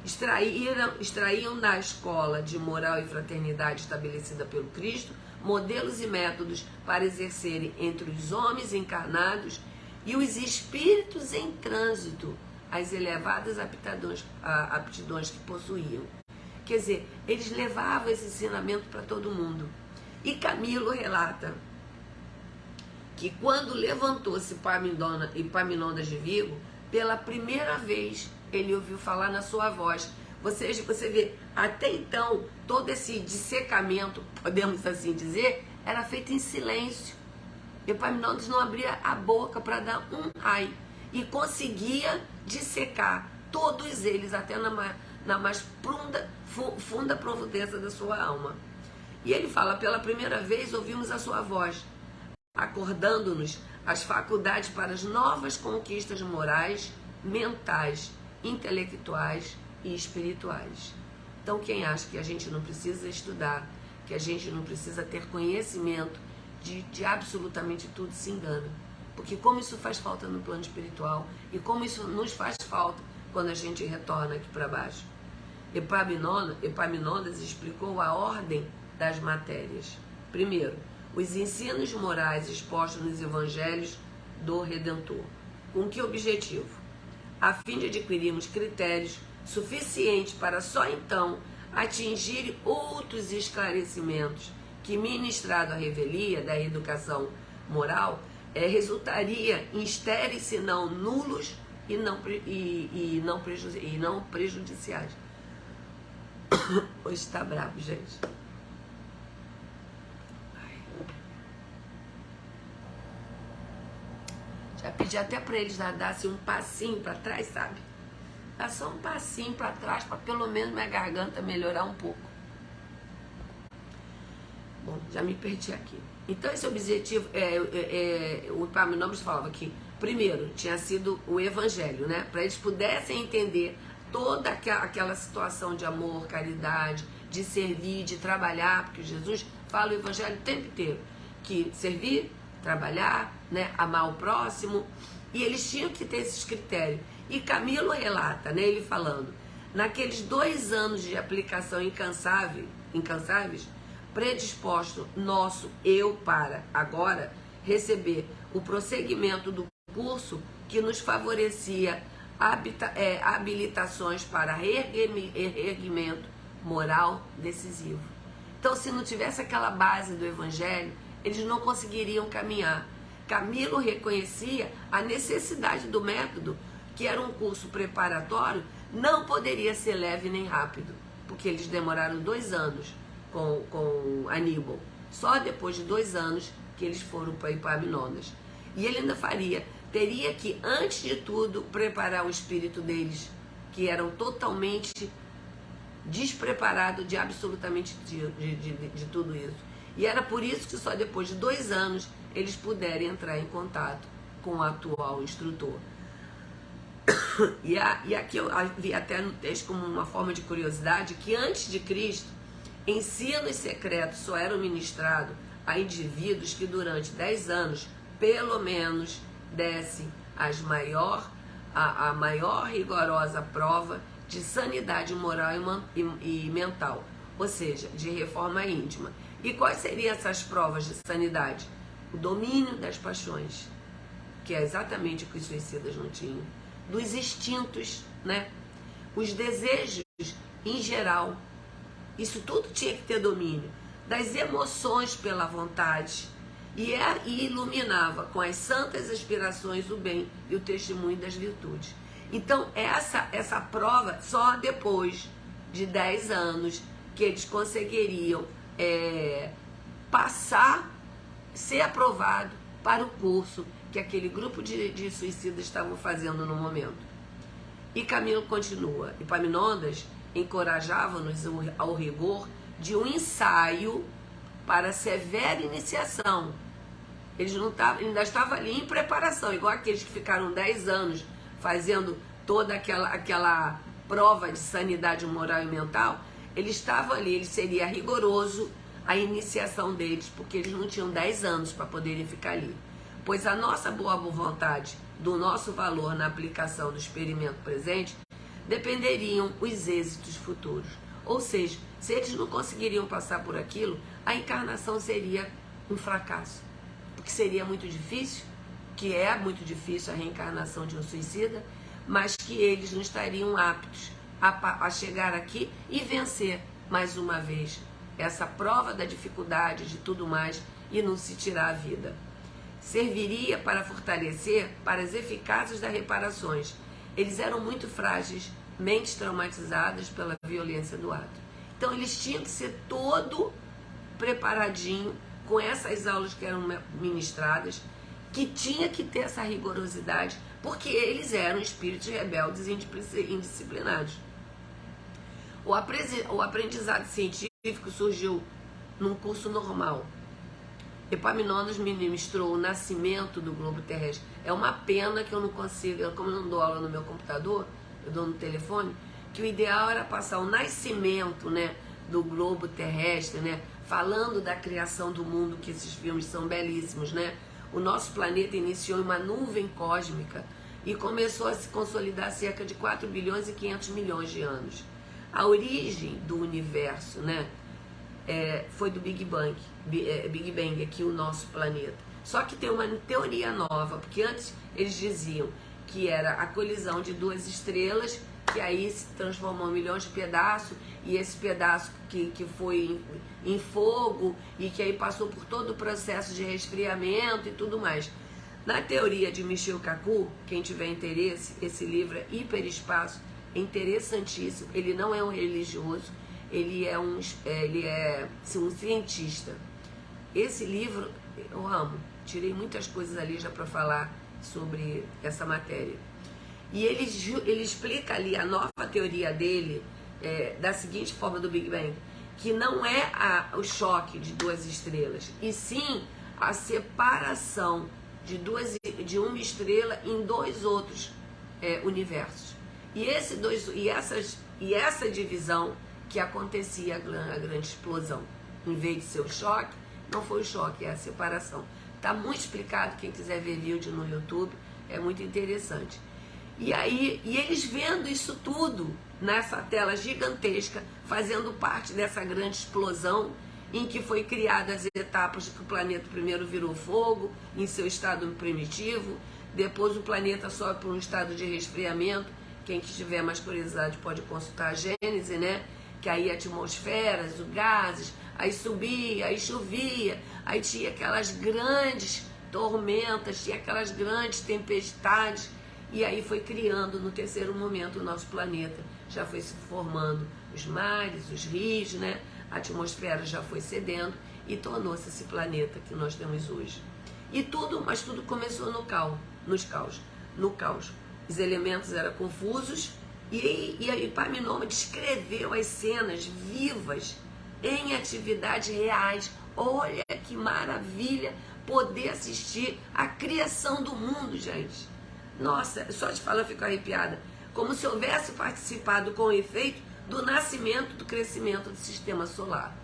Extraíam da escola de moral e fraternidade estabelecida pelo Cristo modelos e métodos para exercerem entre os homens encarnados e os espíritos em trânsito as elevadas aptidões que possuíam. Quer dizer, eles levavam esse ensinamento para todo mundo. E Camilo relata que quando levantou-se Epaminondas de Vigo, pela primeira vez ele ouviu falar na sua voz. Você vê, até então, todo esse dissecamento, podemos assim dizer, era feito em silêncio. Epaminondas não abria a boca para dar um ai. e conseguia dissecar todos eles até na mais funda profundeza da sua alma. E ele fala, pela primeira vez ouvimos a sua voz, acordando-nos as faculdades para as novas conquistas morais, mentais, intelectuais e espirituais. Então, quem acha que a gente não precisa estudar, que a gente não precisa ter conhecimento de absolutamente tudo, se engana. Porque como isso faz falta no plano espiritual e como isso nos faz falta quando a gente retorna aqui para baixo. Epaminondas explicou a ordem das matérias. Primeiro, os ensinos morais expostos nos evangelhos do Redentor. Com que objetivo? A fim de adquirirmos critérios suficientes para só então atingir outros esclarecimentos que, ministrado a revelia da educação moral, resultaria em estéreis, se não nulos e não prejudiciais. Hoje está bravo, gente. Já pedi até para eles darem um passinho para trás, sabe? Dá só um passinho para trás, para pelo menos minha garganta melhorar um pouco. Bom, já me perdi aqui. Então esse objetivo, o Epaminondas falava que, primeiro, tinha sido o evangelho, né? Para eles pudessem entender toda aquela situação de amor, caridade, de servir, de trabalhar, porque Jesus fala o evangelho o tempo inteiro, que servir, trabalhar, né? Amar o próximo, e eles tinham que ter esses critérios. E Camilo relata, né, ele falando, naqueles 2 anos de aplicação incansáveis, predisposto nosso eu para, agora, receber o prosseguimento do curso que nos favorecia habilitações para reerguimento moral decisivo. Então, se não tivesse aquela base do evangelho, eles não conseguiriam caminhar. Camilo reconhecia a necessidade do método, que era um curso preparatório, não poderia ser leve nem rápido, porque eles demoraram 2 anos com Aníbal. Só depois de 2 anos que eles foram para Epaminondas. E ele ainda teria que, antes de tudo, preparar o espírito deles, que eram totalmente despreparados de absolutamente de tudo isso. E era por isso que só depois de 2 anos eles puderem entrar em contato com o atual instrutor. E aqui eu vi até no texto como uma forma de curiosidade que antes de Cristo, ensinos secretos só eram ministrados a indivíduos que durante 10 anos, pelo menos, dessem a maior rigorosa prova de sanidade moral e mental, ou seja, de reforma íntima. E quais seriam essas provas de sanidade? O domínio das paixões, que é exatamente o que os suicidas não tinham, dos instintos, né? Os desejos em geral, isso tudo tinha que ter domínio, das emoções pela vontade, e iluminava com as santas aspirações o bem e o testemunho das virtudes. Então essa prova só depois de 10 anos que eles conseguiriam ser aprovado para o curso que aquele grupo de suicidas estavam fazendo no momento. E Camilo continua. Epaminondas encorajava-nos ao rigor de um ensaio para severa iniciação. Eles ainda estavam ali em preparação, igual aqueles que ficaram 10 anos fazendo toda aquela prova de sanidade moral e mental. Eles estavam ali, ele seria rigoroso a iniciação deles, porque eles não tinham 10 anos para poderem ficar ali. Pois a nossa boa vontade, do nosso valor na aplicação do experimento presente, dependeriam os êxitos futuros. Ou seja, se eles não conseguiriam passar por aquilo, a encarnação seria um fracasso. Porque seria muito difícil, que é muito difícil a reencarnação de um suicida, mas que eles não estariam aptos a chegar aqui e vencer mais uma vez essa prova da dificuldade de tudo mais e não se tirar a vida. Serviria para fortalecer para as eficácias das reparações. Eles eram muito frágeis, mentes traumatizadas pela violência do ato. Então eles tinham que ser todo preparadinho com essas aulas que eram ministradas, que tinha que ter essa rigorosidade, porque eles eram espíritos rebeldes e indisciplinados. O aprendizado científico surgiu num curso normal. Epaminondas ministrou o nascimento do globo terrestre. É uma pena que eu não consigo, como eu não dou aula no meu computador, eu dou no telefone, que o ideal era passar o nascimento, né, do globo terrestre, né, falando da criação do mundo, que esses filmes são belíssimos, né? O nosso planeta iniciou em uma nuvem cósmica e começou a se consolidar há cerca de 4 bilhões e 500 milhões de anos. A origem do universo, né, foi do Big Bang, aqui o nosso planeta. Só que tem uma teoria nova, porque antes eles diziam que era a colisão de duas estrelas, que aí se transformou em milhões de pedaços, e esse pedaço que foi em fogo, e que aí passou por todo o processo de resfriamento e tudo mais. Na teoria de Michio Kaku, quem tiver interesse, esse livro é Hiperespaço, é interessantíssimo. Ele não é um religioso, ele é um cientista. Esse livro eu amo, tirei muitas coisas ali já para falar sobre essa matéria. E ele explica ali a nova teoria dele, da seguinte forma do Big Bang, que não é o choque de duas estrelas, e sim a separação de uma estrela em dois outros universos. E essa divisão que acontecia a grande explosão. Em vez de ser o choque, não foi o choque, é a separação. Está muito explicado, quem quiser ver vídeo no YouTube, é muito interessante. E eles vendo isso tudo nessa tela gigantesca, fazendo parte dessa grande explosão em que foi criadas as etapas de que o planeta primeiro virou fogo, em seu estado primitivo, depois o planeta sobe para um estado de resfriamento. Quem tiver mais curiosidade pode consultar a Gênese, né? Que aí atmosferas, os gases, aí subia, aí chovia, aí tinha aquelas grandes tormentas, tinha aquelas grandes tempestades, e aí foi criando no terceiro momento o nosso planeta. Já foi se formando os mares, os rios, né? A atmosfera já foi cedendo e tornou-se esse planeta que nós temos hoje. Mas tudo começou no caos. Os elementos eram confusos e a Epaminondas descreveu as cenas vivas em atividades reais. Olha que maravilha poder assistir a criação do mundo, gente. Nossa, só de falar eu fico arrepiada. Como se houvesse participado com efeito do nascimento, do crescimento do sistema solar.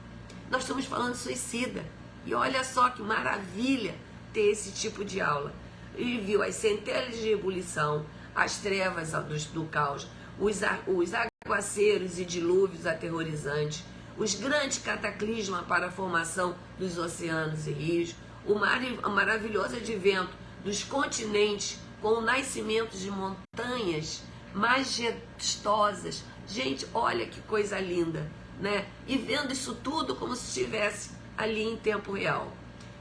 Nós estamos falando de suicida. E olha só que maravilha ter esse tipo de aula. Ele viu as centelhas de ebulição, as trevas do caos, os aguaceiros e dilúvios aterrorizantes, os grandes cataclismas para a formação dos oceanos e rios, o maravilhoso advento dos continentes com o nascimento de montanhas majestosas. Gente, olha que coisa linda, né? E vendo isso tudo como se estivesse ali em tempo real.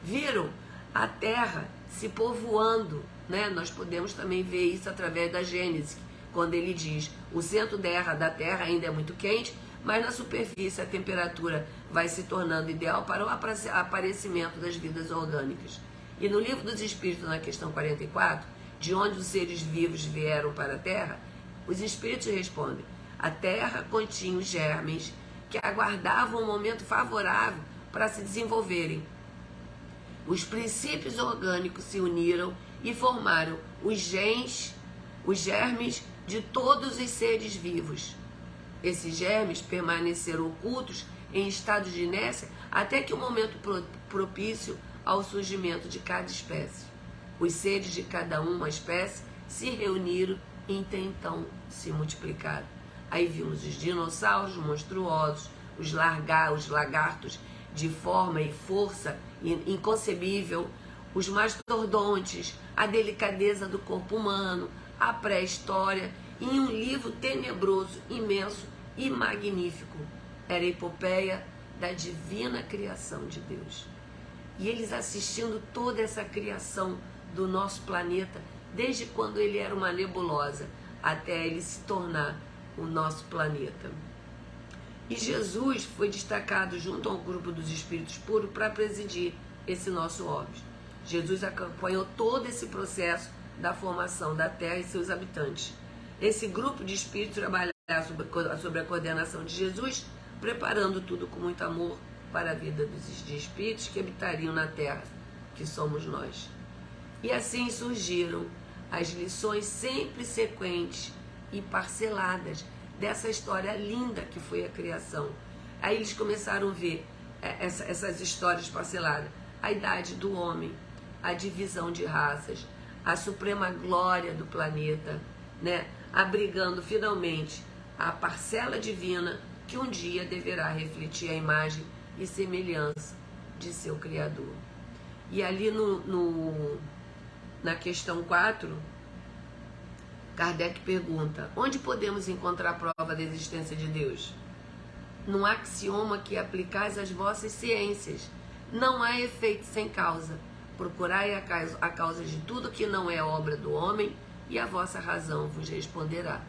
Viram a Terra se povoando, né? Nós podemos também ver isso através da Gênese, quando ele diz: o centro da Terra ainda é muito quente, mas na superfície a temperatura vai se tornando ideal para o aparecimento das vidas orgânicas. E no Livro dos Espíritos, na questão 44, de onde os seres vivos vieram para a Terra, os Espíritos respondem: a Terra continha os germes que aguardavam um momento favorável para se desenvolverem. Os princípios orgânicos se uniram e formaram os germes de todos os seres vivos. Esses germes permaneceram ocultos em estado de inércia até que o momento propício ao surgimento de cada espécie. Os seres de cada uma espécie se reuniram e então se multiplicaram. Aí vimos os dinossauros monstruosos, os lagartos de forma e força inconcebível, os mastodontes, a delicadeza do corpo humano, a pré-história, em um livro tenebroso, imenso e magnífico. Era a epopeia da divina criação de Deus. E eles assistindo toda essa criação do nosso planeta, desde quando ele era uma nebulosa, até ele se tornar o nosso planeta. E Jesus foi destacado junto ao grupo dos espíritos puros para presidir esse nosso orbe. Jesus acompanhou todo esse processo da formação da terra e seus habitantes. Esse grupo de espíritos trabalhará sobre a coordenação de Jesus, preparando tudo com muito amor para a vida de espíritos que habitariam na terra, que somos nós. E assim surgiram as lições sempre sequentes e parceladas dessa história linda que foi a criação. Aí eles começaram a ver essas histórias parceladas, a idade do homem, a divisão de raças, a suprema glória do planeta, né? Abrigando finalmente a parcela divina que um dia deverá refletir a imagem e semelhança de seu Criador. E ali na questão 4, Kardec pergunta: onde podemos encontrar a prova da existência de Deus? Num axioma que aplicais às vossas ciências. Não há efeito sem causa. Procurai a causa de tudo que não é obra do homem, e a vossa razão vos responderá,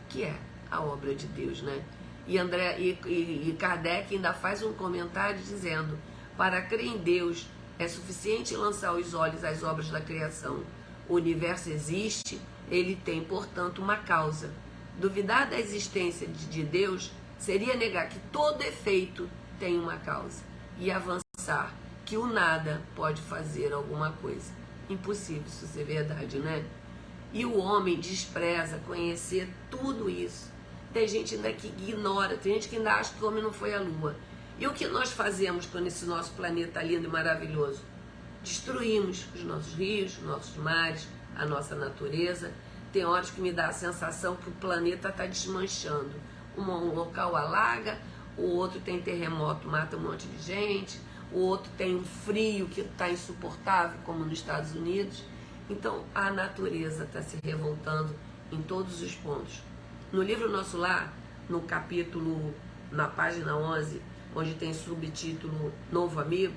que é a obra de Deus, né? E Kardec ainda faz um comentário dizendo: para crer em Deus é suficiente lançar os olhos às obras da criação. O universo existe, ele tem, portanto, uma causa. Duvidar da existência de Deus seria negar que todo efeito tem uma causa e avançar que o nada pode fazer alguma coisa. Impossível isso ser verdade, né? E o homem despreza conhecer tudo isso. Tem gente ainda que ignora, tem gente que ainda acha que o homem não foi à lua. E o que nós fazemos com esse nosso planeta lindo e maravilhoso? Destruímos os nossos rios, os nossos mares, a nossa natureza. Tem horas que me dá a sensação que o planeta está desmanchando. Um local alaga, o outro tem terremoto, mata um monte de gente, o outro tem um frio que está insuportável, como nos Estados Unidos. Então, a natureza está se revoltando em todos os pontos. No livro Nosso Lar, no capítulo, na página 11, onde tem subtítulo Novo Amigo,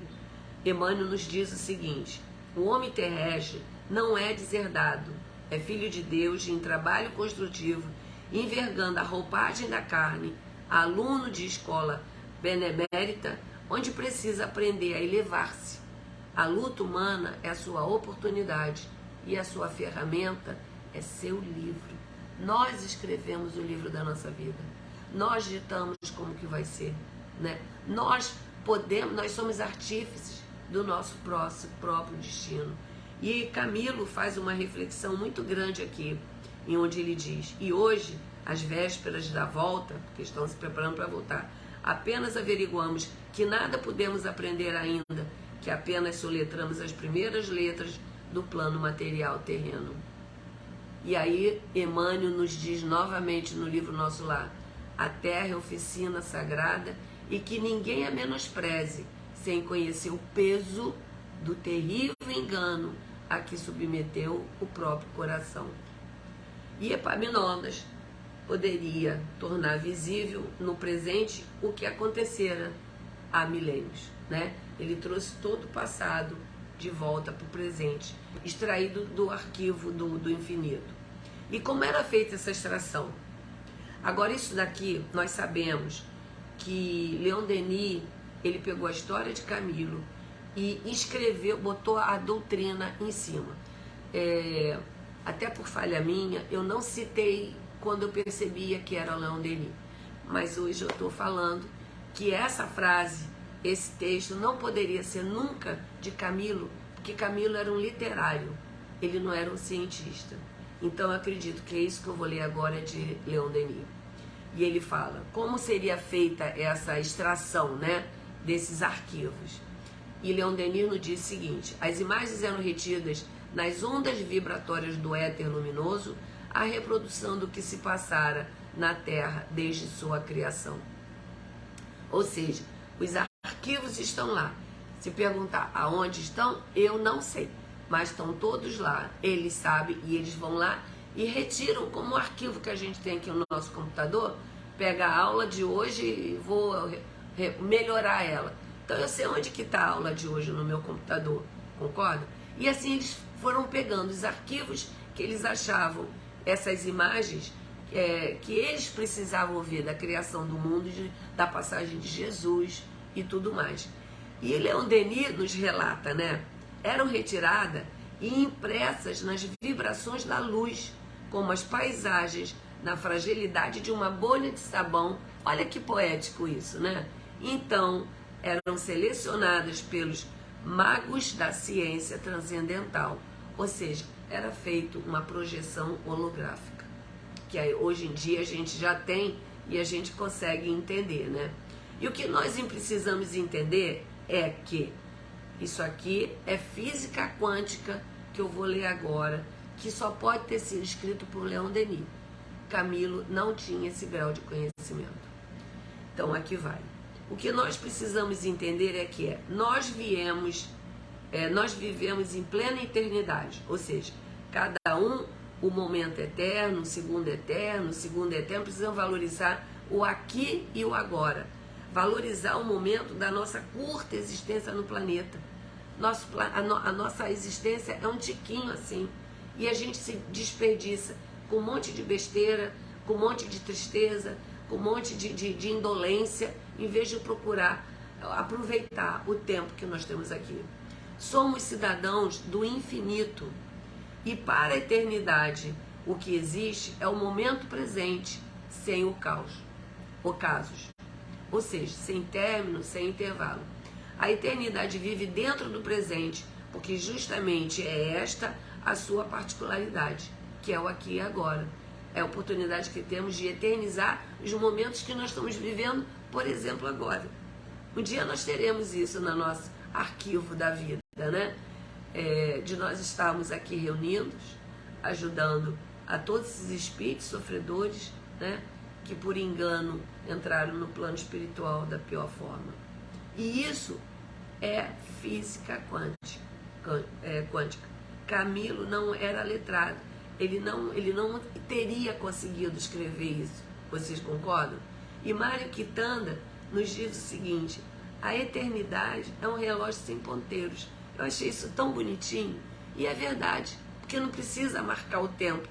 Emmanuel nos diz o seguinte: o homem terrestre não é deserdado, é filho de Deus em trabalho construtivo, envergando a roupagem da carne, aluno de escola benemérita, onde precisa aprender a elevar-se. A luta humana é a sua oportunidade e a sua ferramenta é seu livro. Nós escrevemos o livro da nossa vida. Nós ditamos como que vai ser, né? Nós somos artífices do nosso próprio destino. E Camilo faz uma reflexão muito grande aqui, em onde ele diz: e hoje, às vésperas da volta, porque estão se preparando para voltar, apenas averiguamos que nada podemos aprender ainda, que apenas soletramos as primeiras letras do plano material terreno. E aí Emmanuel nos diz novamente no livro Nosso Lar: a terra é oficina sagrada e que ninguém a menospreze sem conhecer o peso do terrível engano a que submeteu o próprio coração. E Epaminondas poderia tornar visível no presente o que acontecera há milênios, né? Ele trouxe todo o passado de volta para o presente, extraído do arquivo do infinito. E como era feita essa extração? Agora, isso daqui, nós sabemos que Leon Denis, ele pegou a história de Camilo e escreveu, botou a doutrina em cima. Até por falha minha, eu não citei quando eu percebia que era Leon Denis. Mas hoje eu estou falando que essa frase, esse texto, não poderia ser nunca de Camilo, porque Camilo era um literário, ele não era um cientista. Então eu acredito que é isso que eu vou ler agora de Leon Denis. E ele fala como seria feita essa extração, né, desses arquivos. E Leon Denis nos diz o seguinte: as imagens eram retidas nas ondas vibratórias do éter luminoso, a reprodução do que se passara na Terra desde sua criação. Ou seja, os arquivos estão lá. Se perguntar aonde estão, eu não sei, mas estão todos lá. Eles sabem e eles vão lá e retiram, como o arquivo que a gente tem aqui no nosso computador. Pega a aula de hoje e vou melhorar ela. Então eu sei onde que está a aula de hoje no meu computador, concorda? E assim eles foram pegando os arquivos que eles achavam, essas imagens que eles precisavam ver da criação do mundo, da passagem de Jesus e tudo mais. E Leon Denis nos relata, né, eram retiradas e impressas nas vibrações da luz, como as paisagens, na fragilidade de uma bolha de sabão. Olha que poético isso, né? Então, eram selecionadas pelos magos da ciência transcendental, ou seja, era feito uma projeção holográfica, que aí, hoje em dia a gente já tem e a gente consegue entender, né? E o que nós precisamos entender é que isso aqui é física quântica, que eu vou ler agora, que só pode ter sido escrito por Leon Denis. Camilo não tinha esse grau de conhecimento. Então aqui vai. O que nós precisamos entender é que nós vivemos em plena eternidade, ou seja, cada um, o momento eterno, o segundo eterno, precisamos valorizar o aqui e o agora, valorizar o momento da nossa curta existência no planeta. A nossa existência é um tiquinho assim, e a gente se desperdiça com um monte de besteira, com um monte de tristeza, com um monte de indolência, em vez de procurar aproveitar o tempo que nós temos aqui. Somos cidadãos do infinito, e para a eternidade o que existe é o momento presente, sem o caos, ocasos, ou seja, sem término, sem intervalo. A eternidade vive dentro do presente, porque justamente é esta a sua particularidade, que é o aqui e agora. É a oportunidade que temos de eternizar os momentos que nós estamos vivendo, por exemplo, agora. Um dia nós teremos isso no nosso arquivo da vida, né? De nós estarmos aqui reunidos, ajudando a todos esses espíritos sofredores, né? Que por engano entraram no plano espiritual da pior forma. E isso é física quântica. Camilo não era letrado. Ele não teria conseguido escrever isso. Vocês concordam? E Mário Quitanda nos diz o seguinte: a eternidade é um relógio sem ponteiros. Eu achei isso tão bonitinho. E é verdade, porque não precisa marcar o tempo.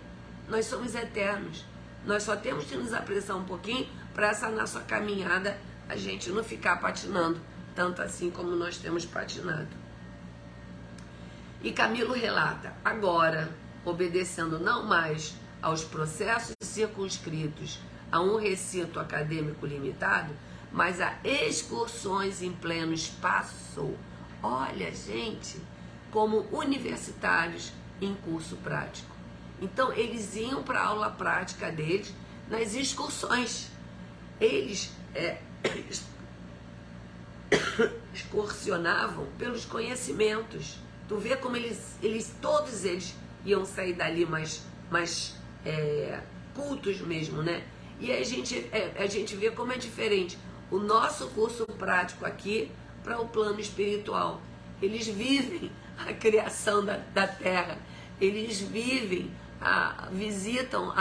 Nós somos eternos. Nós só temos que nos apressar um pouquinho para essa nossa caminhada a gente não ficar patinando tanto assim como nós temos patinado. E Camilo relata: agora, obedecendo não mais aos processos circunscritos a um recinto acadêmico limitado, mas a excursões em pleno espaço. Olha, gente, como universitários em curso prático. Então, eles iam para a aula prática deles nas excursões. Eles excursionavam pelos conhecimentos. Tu vê como todos eles iam sair dali mais cultos mesmo, né? E a gente vê como é diferente o nosso curso prático aqui para o plano espiritual. Eles vivem a criação da Terra, eles vivem, visitam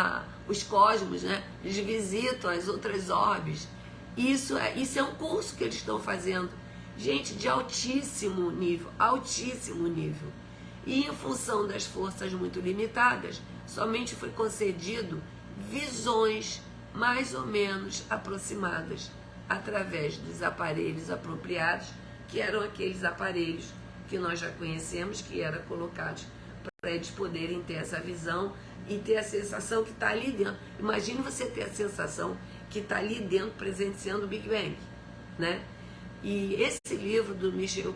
os cosmos, né? Eles visitam as outras orbes. Isso é um curso que eles estão fazendo, gente, de altíssimo nível, altíssimo nível. E em função das forças muito limitadas, somente foi concedido visões mais ou menos aproximadas, através dos aparelhos apropriados, que eram aqueles aparelhos que nós já conhecemos, que eram colocados para eles poderem ter essa visão e ter a sensação que está ali dentro. Imagine você ter a sensação que está ali dentro, presenciando o Big Bang, né? E esse livro do Michio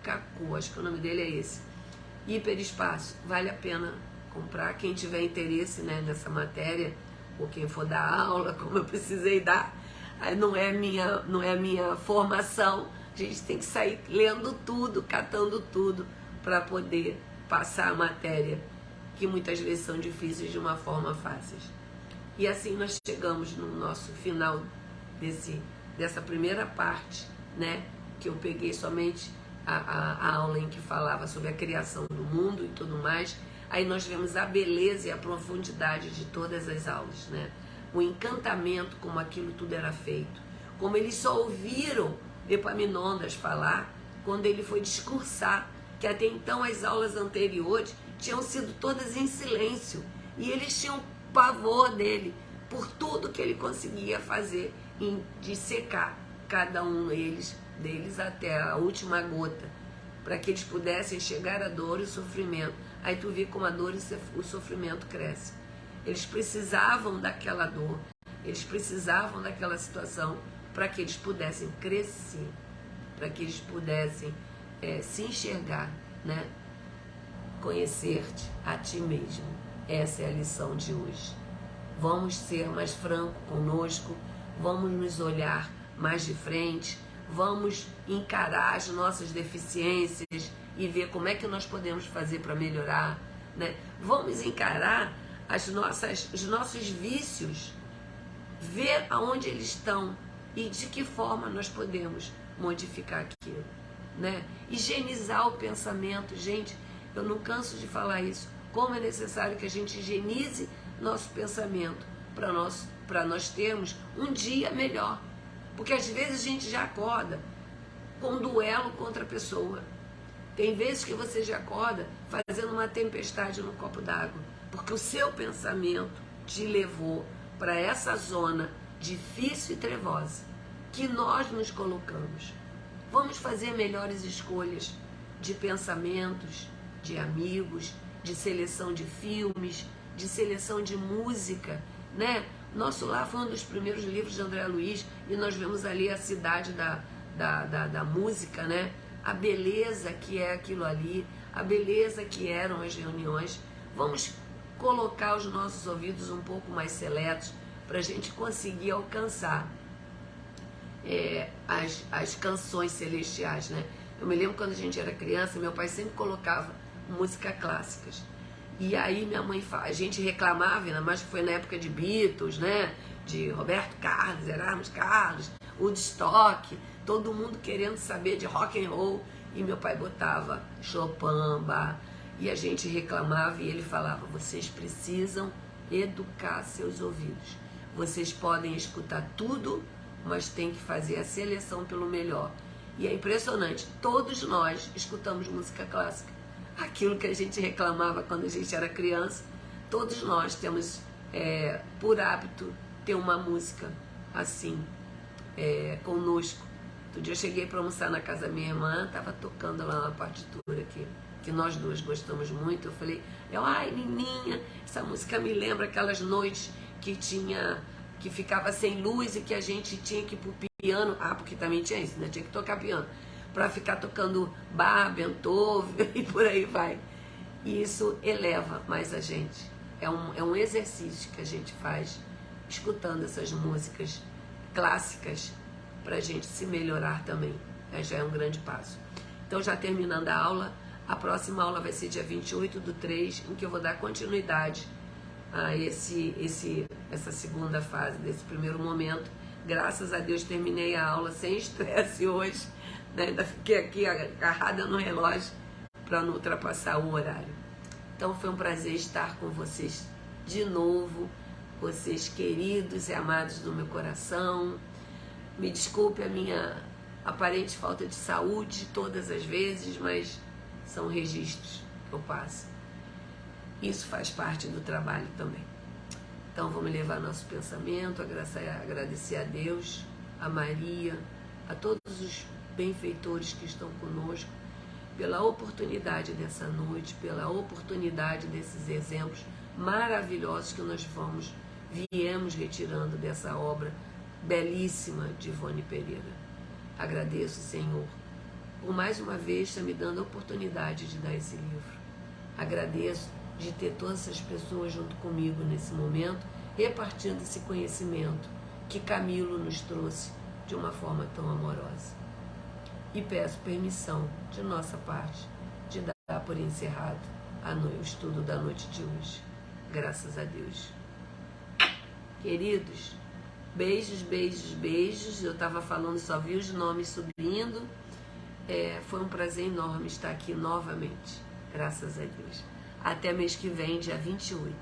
Kaku, acho que o nome dele é esse, Hiperespaço, vale a pena comprar, quem tiver interesse, né, nessa matéria, ou quem for dar aula, como eu precisei dar, não é minha formação, a gente tem que sair lendo tudo, catando tudo, para poder passar a matéria, que muitas vezes são difíceis de uma forma fácil. E assim nós chegamos no nosso final dessa primeira parte, né, que eu peguei somente a aula em que falava sobre a criação do mundo e tudo mais. Aí nós vemos a beleza e a profundidade de todas as aulas, né? O encantamento como aquilo tudo era feito, como eles só ouviram Epaminondas falar quando ele foi discursar, que até então as aulas anteriores tinham sido todas em silêncio, e eles tinham pavor dele, por tudo que ele conseguia fazer, de secar cada um deles até a última gota. para que eles pudessem chegar à dor e o sofrimento. Aí tu vê como a dor e o sofrimento crescem. Eles precisavam daquela dor, eles precisavam daquela situação para que eles pudessem crescer, para que eles pudessem se enxergar, né? Conhecer-te a ti mesmo. Essa é a lição de hoje. Vamos ser mais francos conosco, vamos nos olhar mais de frente, vamos encarar as nossas deficiências e ver como é que nós podemos fazer para melhorar, né? Vamos encarar os nossos vícios, ver aonde eles estão e de que forma nós podemos modificar aquilo, né? Higienizar o pensamento, gente, eu não canso de falar isso, como é necessário que a gente higienize nosso pensamento para nós termos um dia melhor, porque às vezes a gente já acorda com um duelo contra a pessoa, tem vezes que você já acorda fazendo uma tempestade no copo d'água, porque o seu pensamento te levou para essa zona difícil e trevosa que nós nos colocamos. Vamos fazer melhores escolhas de pensamentos, de amigos, de seleção de filmes, de seleção de música, né? Nosso Lar foi um dos primeiros livros de André Luiz e nós vemos ali a cidade da música, né? A beleza que é aquilo ali, a beleza que eram as reuniões. Vamos colocar os nossos ouvidos um pouco mais seletos para a gente conseguir alcançar as canções celestiais, né? Eu me lembro quando a gente era criança, meu pai sempre colocava músicas clássicas. E aí minha mãe, a gente reclamava, ainda mais que foi na época de Beatles, né? De Roberto Carlos, Erasmo Carlos, Woodstock, todo mundo querendo saber de rock and roll. E meu pai botava Chopin, Bach, e a gente reclamava e ele falava, vocês precisam educar seus ouvidos. Vocês podem escutar tudo, mas tem que fazer a seleção pelo melhor. E é impressionante, todos nós escutamos música clássica. Aquilo que a gente reclamava quando a gente era criança, todos nós temos por hábito ter uma música assim conosco. Outro dia eu cheguei para almoçar na casa da minha irmã, estava tocando lá uma partitura que nós duas gostamos muito. Eu falei, ai Nininha, essa música me lembra aquelas noites que ficava sem luz e que a gente tinha que ir pro piano, porque também tinha isso, né? Tinha que tocar piano, para ficar tocando Bach, Beethoven e por aí vai. E isso eleva mais a gente. É um exercício que a gente faz escutando essas músicas clássicas para a gente se melhorar também. Já é um grande passo. Então, já terminando a aula, a próxima aula vai ser dia 28/3, em que eu vou dar continuidade a essa segunda fase, desse primeiro momento. Graças a Deus terminei a aula sem estresse hoje, né? Ainda fiquei aqui agarrada no relógio para não ultrapassar o horário. Então foi um prazer estar com vocês de novo, vocês queridos e amados do meu coração. Me desculpe a minha aparente falta de saúde todas as vezes, mas são registros que eu passo. Isso faz parte do trabalho também. Então vamos levar nosso pensamento, agradecer a Deus, a Maria, a todos os benfeitores que estão conosco, pela oportunidade dessa noite, pela oportunidade desses exemplos maravilhosos que nós viemos retirando dessa obra belíssima de Ivone Pereira. Agradeço, Senhor, por mais uma vez estar me dando a oportunidade de dar esse livro. Agradeço de ter todas essas pessoas junto comigo nesse momento, repartindo esse conhecimento que Camilo nos trouxe de uma forma tão amorosa. E peço permissão de nossa parte de dar por encerrado o estudo da noite de hoje. Graças a Deus. Queridos, beijos, beijos, beijos. Eu estava falando, só vi os nomes subindo. Foi um prazer enorme estar aqui novamente. Graças a Deus. Até mês que vem, dia 28.